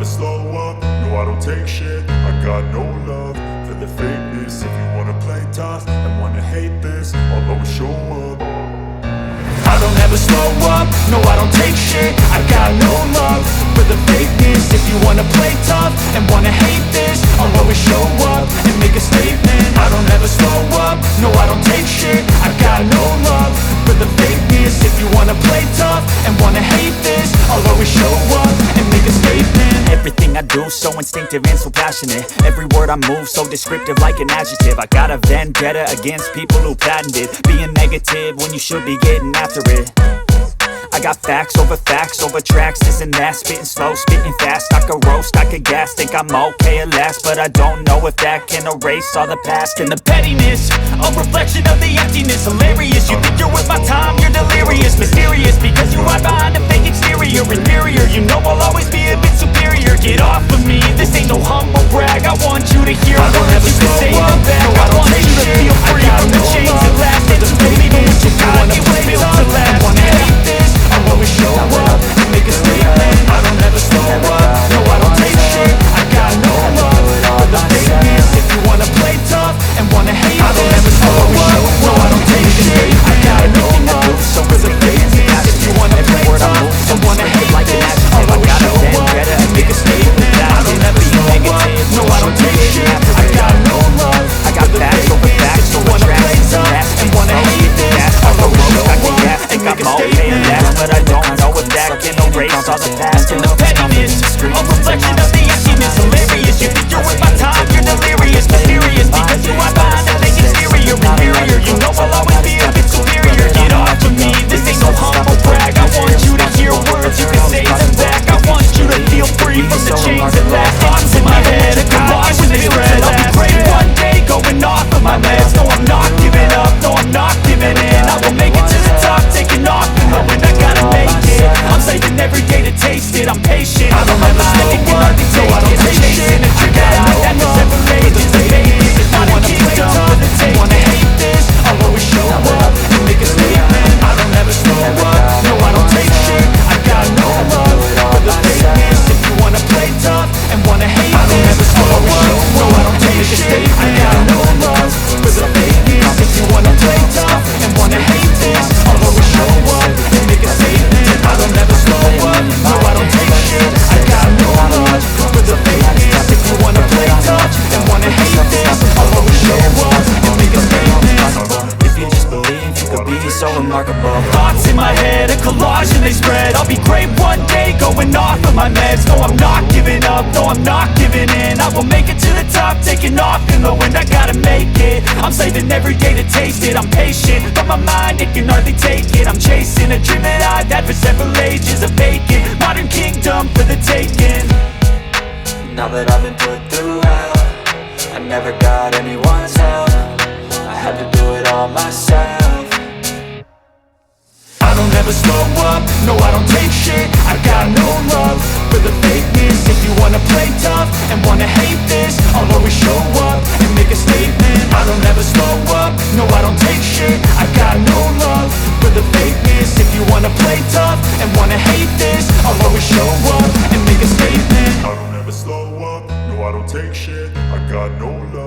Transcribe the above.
slow up, no I don't take shit. I got no love for the fakeness. If you wanna play tough and wanna hate this, I'll always show up. I don't ever slow up, no I don't take shit. I got no love for the fakeness. If you wanna play tough and wanna hate this, I'll always show up and make a statement. I don't ever slow up, no I don't take shit. I got no love for the fakeness. If you wanna play tough and wanna hate this, I'll always show up and make a statement. Everything I do so instinctive and so passionate. Every word I move so descriptive like an adjective. I got a vendetta against people who patented being negative when you should be getting after it. I got facts over tracks, this and that. Spitting slow, spitting fast, I could roast, I could gas. Think I'm okay at last, but I don't know if that can erase all the past. And the pettiness, a reflection of the emptiness. Hilarious, you think you're with my time, you're delirious. Mysterious, because you hide behind a fake exterior. Inferior, you know I'll always be a bit superior. Get off of me, this ain't no humble brag. I want you to hear, I don't ever say the back. No, I want you to feel free from the chains that last. That you believe in what you got, you ain't built to last. Wanna hate this? I'll always show up and make a statement. I don't ever slow up, no I don't take shit. I got no love for the fakeness. If you wanna play tough and wanna hate this, I don't ever slow up, no I don't take shit. I got no love for the fakeness. If you wanna play tough and wanna hate this, I'll always show up and make a statement. I don't ever slow up, no I don't take shit. I got no love for the fakeness. If you wanna play tough and wanna hate this, I'll always show up and make a statement. But I don't know if that can erase all the past. And the pettiness, a reflection of the emptiness. Hilarious, you think you're with my time, you're delirious. Mysterious, because you are behind a fake exterior. Inferior, you know I'll always be a bit superior. Get off of me, this ain't no humble brag. I want you to hear words, you can say them back. I want you to feel free from the chains that last. Thoughts in my head, a collage when they spread. I'll be great one day, going off of my meds. No, I'm not giving up, no, I'm not giving in. I will make it to the top, taking off and knowing I gotta make it. I'm saving every day to taste it, I'm patient. I don't ever slow up, no I don't take shit. I got no love for the fakeness. If you wanna play tough and wanna hate this, I'll always show up and make a statement. I don't ever slow up, no I don't take shit. I got no love for the fakeness. If you wanna play tough and wanna hate this, I don't ever slow up, no I don't take shit. I got no love for the fakeness. If you wanna play tough and wanna hate this, I'll always show up and make a statement. I don't ever slow up, no I don't take shit. I got no love for the fakeness. If you wanna play tough and wanna hate this, I'll always show up and make a statement. If you just believe, you could be so remarkable. Thoughts in my head, a collage and they spread. I'll be great one day, going off of my meds. No, I'm not giving up, no, I'm not giving in. I will make it to the top, taking off in the wind. I gotta make it, I'm saving every day to taste it. I'm patient, but my mind, it can hardly take it. I'm chasing a dream that I've had for several ages. A vacant, modern kingdom for the taking. Now that I've been put through hell, I never got anyone's help. I had to do it all myself. I don't ever slow up, no I don't take shit. I got no love for the fakeness. If you wanna play tough and wanna hate this, I'll always show up and make a statement. I don't ever slow up, no I don't take shit. I got no love for the fakeness. If you wanna play tough and wanna hate this, I'll always show up and make a statement. I don't ever slow up, no I don't take shit. I got no love